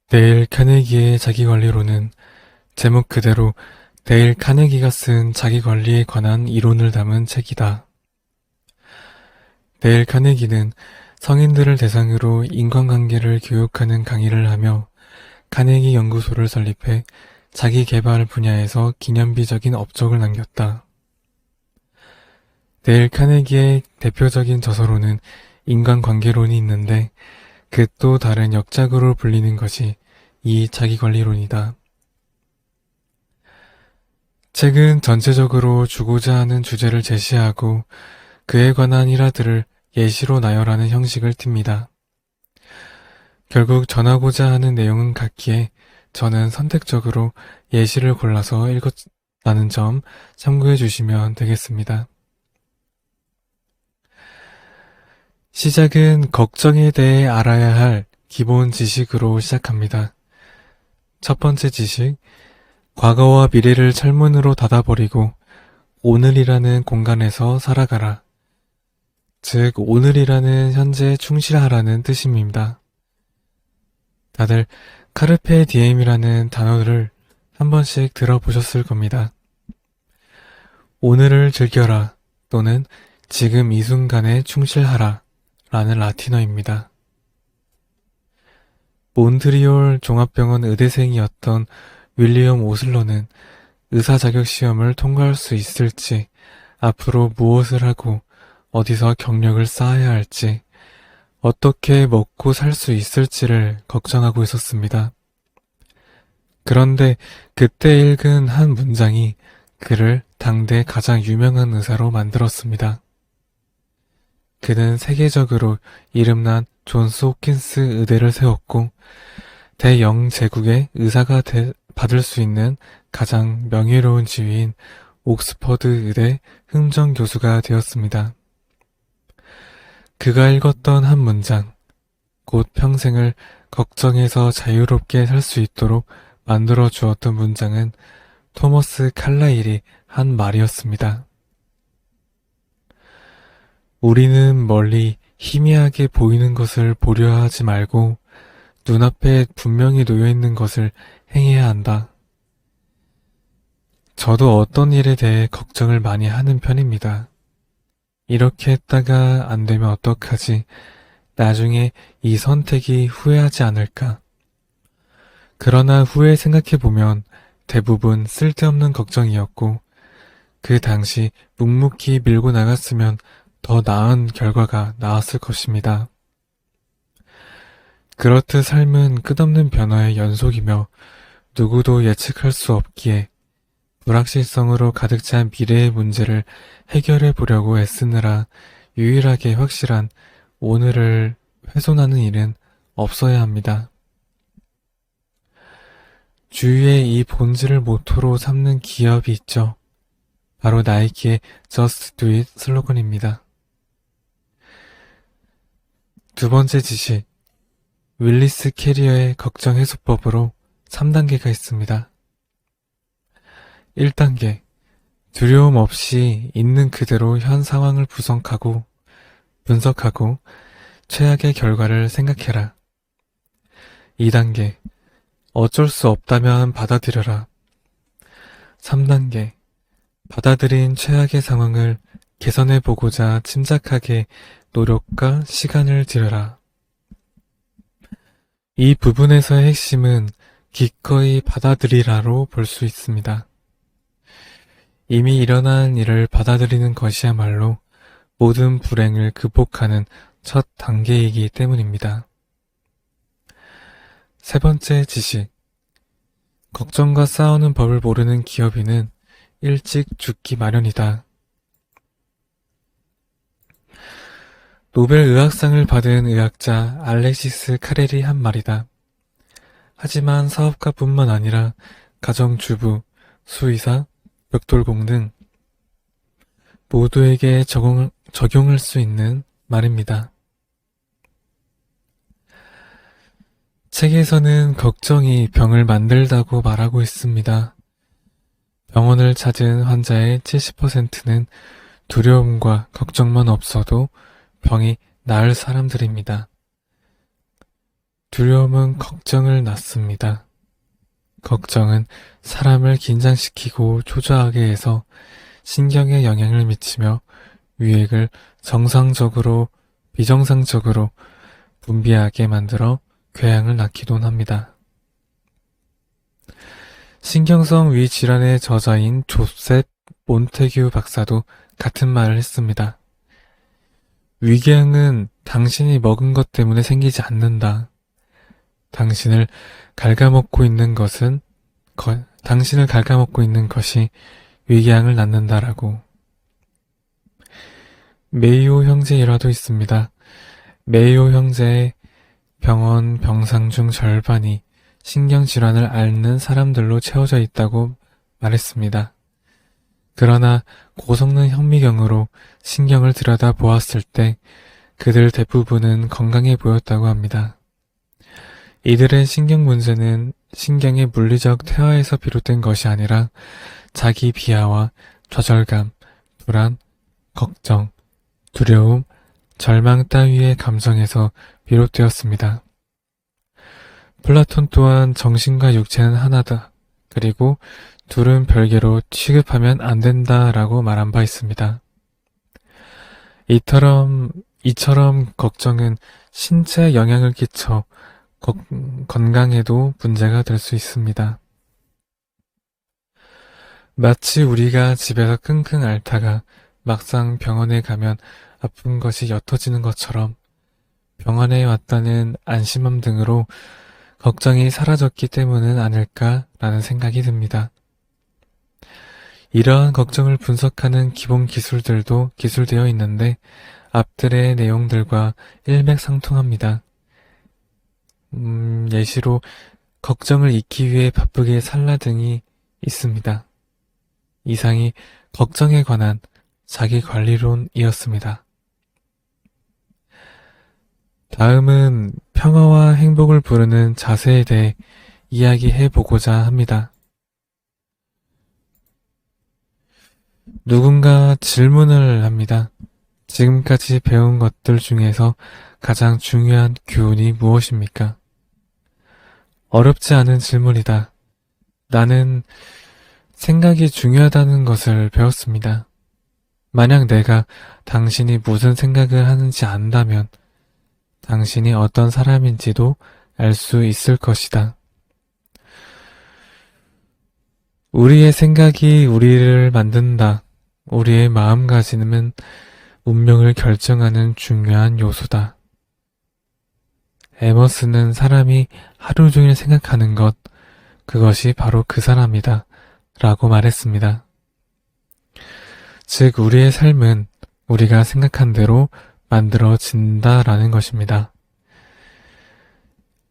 데일 카네기의 자기관리론은 제목 그대로 데일 카네기가 쓴 자기관리에 관한 이론을 담은 책이다. 데일 카네기는 성인들을 대상으로 인간관계를 교육하는 강의를 하며 카네기 연구소를 설립해 자기개발 분야에서 기념비적인 업적을 남겼다. 데일 카네기의 대표적인 저서로는 인간관계론이 있는데 그 또 다른 역작으로 불리는 것이 이 자기관리론이다. 책은 전체적으로 주고자 하는 주제를 제시하고 그에 관한 일화들을 예시로 나열하는 형식을 띱니다. 결국 전하고자 하는 내용은 같기에 저는 선택적으로 예시를 골라서 읽었다는 점 참고해 주시면 되겠습니다. 시작은 걱정에 대해 알아야 할 기본 지식으로 시작합니다. 첫 번째 지식, 과거와 미래를 철문으로 닫아버리고 오늘이라는 공간에서 살아가라. 즉, 오늘이라는 현재에 충실하라는 뜻입니다. 다들 카르페 디엠이라는 단어를 한 번씩 들어보셨을 겁니다. 오늘을 즐겨라 또는 지금 이 순간에 충실하라 라는 라틴어입니다. 몬트리올 종합병원 의대생이었던 윌리엄 오슬러는 의사 자격 시험을 통과할 수 있을지, 앞으로 무엇을 하고 어디서 경력을 쌓아야 할지, 어떻게 먹고 살 수 있을지를 걱정하고 있었습니다. 그런데 그때 읽은 한 문장이 그를 당대 가장 유명한 의사로 만들었습니다. 그는 세계적으로 이름난 존스 홉킨스 의대를 세웠고 대영제국의 의사가 받을 수 있는 가장 명예로운 지위인 옥스퍼드 의대 흥정교수가 되었습니다. 그가 읽었던 한 문장, 곧 평생을 걱정해서 자유롭게 살 수 있도록 만들어 주었던 문장은 토머스 칼라일이 한 말이었습니다. 우리는 멀리 희미하게 보이는 것을 보려 하지 말고 눈앞에 분명히 놓여있는 것을 행해야 한다. 저도 어떤 일에 대해 걱정을 많이 하는 편입니다. 이렇게 했다가 안 되면 어떡하지? 나중에 이 선택이 후회하지 않을까? 그러나 후에 생각해보면 대부분 쓸데없는 걱정이었고 그 당시 묵묵히 밀고 나갔으면 더 나은 결과가 나왔을 것입니다. 그렇듯 삶은 끝없는 변화의 연속이며 누구도 예측할 수 없기에 불확실성으로 가득 찬 미래의 문제를 해결해 보려고 애쓰느라 유일하게 확실한 오늘을 훼손하는 일은 없어야 합니다. 주위에 이 본질을 모토로 삼는 기업이 있죠. 바로 나이키의 Just Do It 슬로건입니다. 두 번째 지식, 윌리스 캐리어의 걱정 해소법으로 3단계가 있습니다. 1단계, 두려움 없이 있는 그대로 현 상황을 분석하고 최악의 결과를 생각해라. 2단계, 어쩔 수 없다면 받아들여라. 3단계, 받아들인 최악의 상황을 개선해보고자 침착하게 노력과 시간을 들여라. 이 부분에서의 핵심은 기꺼이 받아들이라로 볼 수 있습니다. 이미 일어난 일을 받아들이는 것이야말로 모든 불행을 극복하는 첫 단계이기 때문입니다. 세 번째 지식, 걱정과 싸우는 법을 모르는 기업인은 일찍 죽기 마련이다. 노벨 의학상을 받은 의학자 알렉시스 카렐이 한 말이다. 하지만 사업가뿐만 아니라 가정주부, 수의사, 벽돌공 등 모두에게 적용할 수 있는 말입니다. 책에서는 걱정이 병을 만들다고 말하고 있습니다. 병원을 찾은 환자의 70%는 두려움과 걱정만 없어도 병이 나을 사람들입니다. 두려움은 걱정을 낳습니다. 걱정은 사람을 긴장시키고 초조하게 해서 신경에 영향을 미치며 위액을 정상적으로, 비정상적으로 분비하게 만들어 궤양을 낳기도 합니다. 신경성 위 질환의 저자인 조셉 몬테규 박사도 같은 말을 했습니다. 위궤양은 당신이 먹은 것 때문에 생기지 않는다. 당신을 갉아먹고 있는 당신을 갉아먹고 있는 것이 위궤양을 낳는다라고. 메이오 형제 일화도 있습니다. 메이오 형제의 병원 병상 중 절반이 신경질환을 앓는 사람들로 채워져 있다고 말했습니다. 그러나 고성능 현미경으로 신경을 들여다 보았을 때 그들 대부분은 건강해 보였다고 합니다. 이들의 신경 문제는 신경의 물리적 퇴화에서 비롯된 것이 아니라 자기 비하와 좌절감, 불안, 걱정, 두려움, 절망 따위의 감정에서 비롯되었습니다. 플라톤 또한 정신과 육체는 하나다. 그리고 둘은 별개로 취급하면 안 된다라고 말한 바 있습니다. 이처럼 걱정은 신체에 영향을 끼쳐 건강에도 문제가 될 수 있습니다. 마치 우리가 집에서 끙끙 앓다가 막상 병원에 가면 아픈 것이 옅어지는 것처럼 병원에 왔다는 안심함 등으로 걱정이 사라졌기 때문은 아닐까라는 생각이 듭니다. 이러한 걱정을 분석하는 기본 기술들도 기술되어 있는데 앞들의 내용들과 일맥상통합니다. 예시로 걱정을 잊기 위해 바쁘게 살라 등이 있습니다. 이상이 걱정에 관한 자기관리론이었습니다. 다음은 평화와 행복을 부르는 자세에 대해 이야기해보고자 합니다. 누군가 질문을 합니다. 지금까지 배운 것들 중에서 가장 중요한 교훈이 무엇입니까? 어렵지 않은 질문이다. 나는 생각이 중요하다는 것을 배웠습니다. 만약 내가 당신이 무슨 생각을 하는지 안다면 당신이 어떤 사람인지도 알 수 있을 것이다. 우리의 생각이 우리를 만든다. 우리의 마음가짐은 운명을 결정하는 중요한 요소다. 에머슨은 사람이 하루 종일 생각하는 것, 그것이 바로 그 사람이다. 라고 말했습니다. 즉, 우리의 삶은 우리가 생각한 대로 만들어진다라는 것입니다.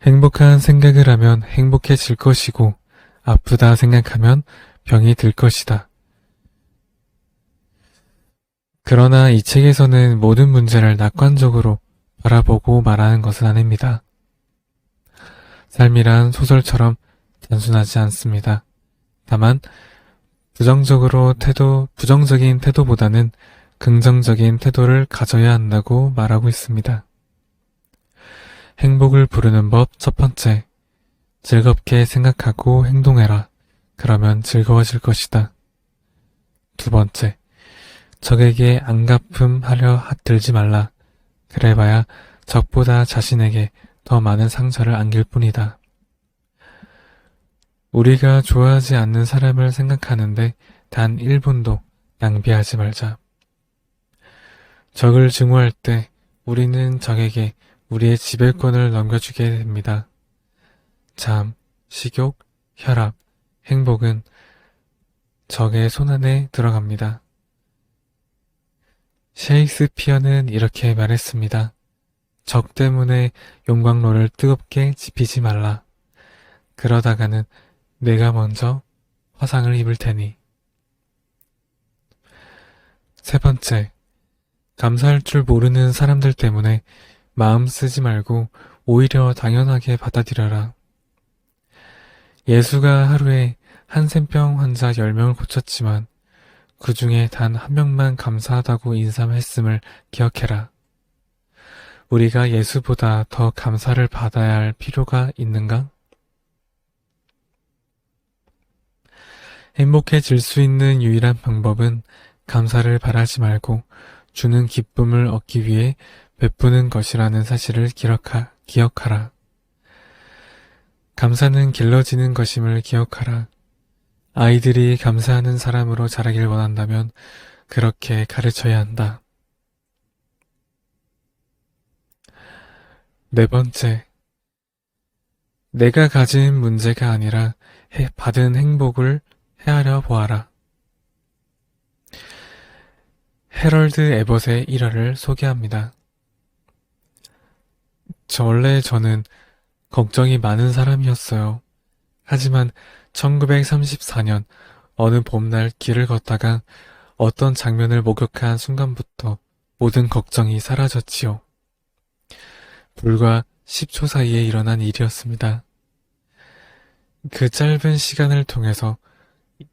행복한 생각을 하면 행복해질 것이고, 아프다 생각하면 병이 들 것이다. 그러나 이 책에서는 모든 문제를 낙관적으로 바라보고 말하는 것은 아닙니다. 삶이란 소설처럼 단순하지 않습니다. 다만 부정적인 태도보다는 긍정적인 태도를 가져야 한다고 말하고 있습니다. 행복을 부르는 법 첫 번째, 즐겁게 생각하고 행동해라. 그러면 즐거워질 것이다. 두 번째, 적에게 안갚음하려 들지 말라. 그래봐야 적보다 자신에게 더 많은 상처를 안길 뿐이다. 우리가 좋아하지 않는 사람을 생각하는데 단 1분도 낭비하지 말자. 적을 증오할 때 우리는 적에게 우리의 지배권을 넘겨주게 됩니다. 잠, 식욕, 혈압, 행복은 적의 손안에 들어갑니다. 셰익스피어는 이렇게 말했습니다. 적 때문에 용광로를 뜨겁게 지피지 말라. 그러다가는 내가 먼저 화상을 입을 테니. 세 번째, 감사할 줄 모르는 사람들 때문에 마음 쓰지 말고 오히려 당연하게 받아들여라. 예수가 하루에 한센병 환자 10명을 고쳤지만 그 중에 단 한 명만 감사하다고 인사했음을 기억해라. 우리가 예수보다 더 감사를 받아야 할 필요가 있는가? 행복해질 수 있는 유일한 방법은 감사를 바라지 말고 주는 기쁨을 얻기 위해 베푸는 것이라는 사실을 기억하라. 감사는 길러지는 것임을 기억하라. 아이들이 감사하는 사람으로 자라길 원한다면 그렇게 가르쳐야 한다. 네 번째, 내가 가진 문제가 아니라 받은 행복을 헤아려 보아라. 해럴드 에벗의 일화를 소개합니다. 원래 저는 걱정이 많은 사람이었어요. 하지만 1934년 어느 봄날 길을 걷다가 어떤 장면을 목격한 순간부터 모든 걱정이 사라졌지요. 불과 10초 사이에 일어난 일이었습니다. 그 짧은 시간을 통해서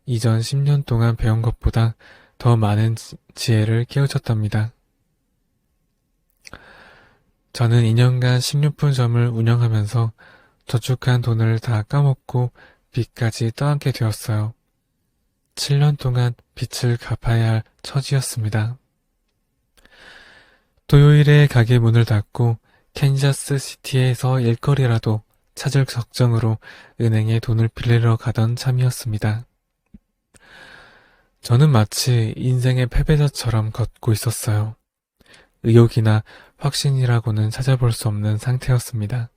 이전 10년 동안 배운 것보다 더 많은 지혜를 깨우쳤답니다. 저는 2년간 식료품점을 운영하면서 저축한 돈을 다 까먹고 빚까지 떠안게 되었어요. 7년 동안 빚을 갚아야 할 처지였습니다. 토요일에 가게 문을 닫고 캔자스 시티에서 일거리라도 찾을 걱정으로 은행에 돈을 빌리러 가던 참이었습니다. 저는 마치 인생의 패배자처럼 걷고 있었어요. 의욕이나 확신이라고는 찾아볼 수 없는 상태였습니다.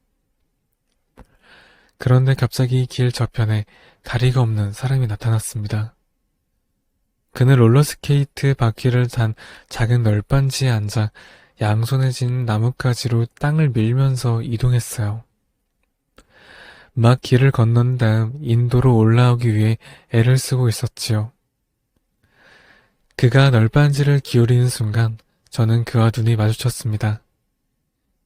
그런데 갑자기 길 저편에 다리가 없는 사람이 나타났습니다. 그는 롤러스케이트 바퀴를 단 작은 널빤지에 앉아 양손에 쥔 나뭇가지로 땅을 밀면서 이동했어요. 막 길을 건넌 다음 인도로 올라오기 위해 애를 쓰고 있었지요. 그가 널빤지를 기울이는 순간 저는 그와 눈이 마주쳤습니다.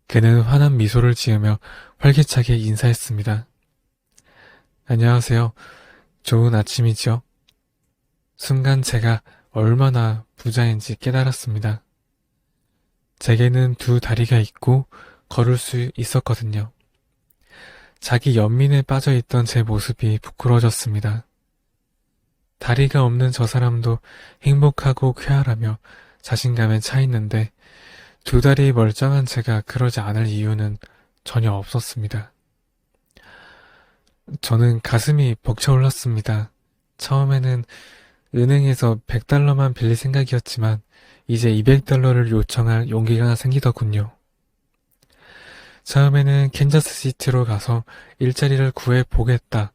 그는 환한 미소를 지으며 활기차게 인사했습니다. 안녕하세요. 좋은 아침이죠? 순간 제가 얼마나 부자인지 깨달았습니다. 제게는 두 다리가 있고 걸을 수 있었거든요. 자기 연민에 빠져있던 제 모습이 부끄러워졌습니다. 다리가 없는 저 사람도 행복하고 쾌활하며 자신감에 차 있는데 두 다리 멀쩡한 제가 그러지 않을 이유는 전혀 없었습니다. 저는 가슴이 벅차올랐습니다. 처음에는 은행에서 100달러만 빌릴 생각이었지만 이제 200달러를 요청할 용기가 생기더군요. 처음에는 캔자스시티로 가서 일자리를 구해보겠다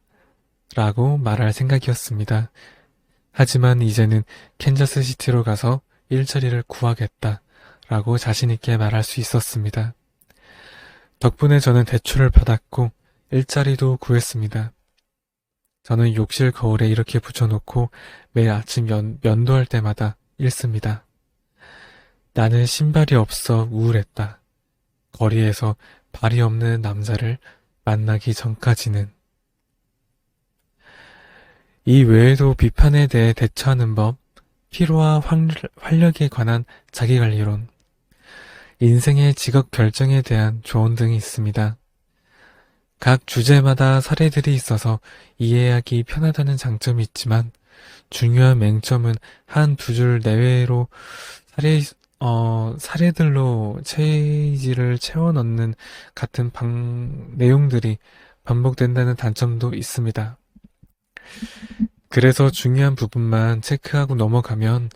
라고 말할 생각이었습니다. 하지만 이제는 캔자스시티로 가서 일자리를 구하겠다 라고 자신있게 말할 수 있었습니다. 덕분에 저는 대출을 받았고 일자리도 구했습니다. 저는 욕실 거울에 이렇게 붙여놓고 매일 아침 면도할 때마다 읽습니다. 나는 신발이 없어 우울했다. 거리에서 발이 없는 남자를 만나기 전까지는. 이 외에도 비판에 대해 대처하는 법, 피로와 활력에 관한 자기관리론, 인생의 직업 결정에 대한 조언 등이 있습니다. 각 주제마다 사례들이 있어서 이해하기 편하다는 장점이 있지만 중요한 맹점은 한 두 줄 내외로 사례들로 페이지를 채워 넣는 같은 내용들이 반복된다는 단점도 있습니다. 그래서 중요한 부분만 체크하고 넘어가면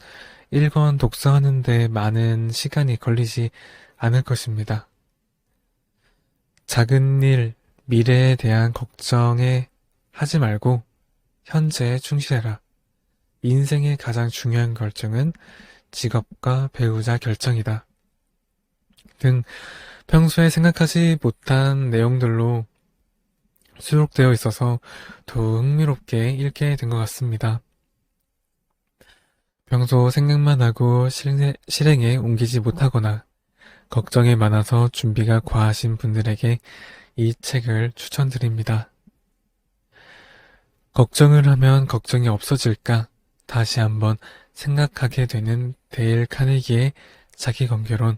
읽건 독서하는데 많은 시간이 걸리지 않을 것입니다. 작은 일, 미래에 대한 걱정에 하지 말고 현재에 충실해라. 인생의 가장 중요한 결정은 직업과 배우자 결정이다. 등 평소에 생각하지 못한 내용들로 수록되어 있어서 더욱 흥미롭게 읽게 된 것 같습니다. 평소 생각만 하고 실행에 옮기지 못하거나 걱정이 많아서 준비가 과하신 분들에게 이 책을 추천드립니다. 걱정을 하면 걱정이 없어질까 다시 한번 생각하게 되는 데일 카네기의 자기관계론.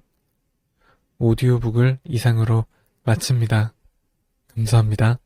오디오북을 이상으로 마칩니다. 감사합니다.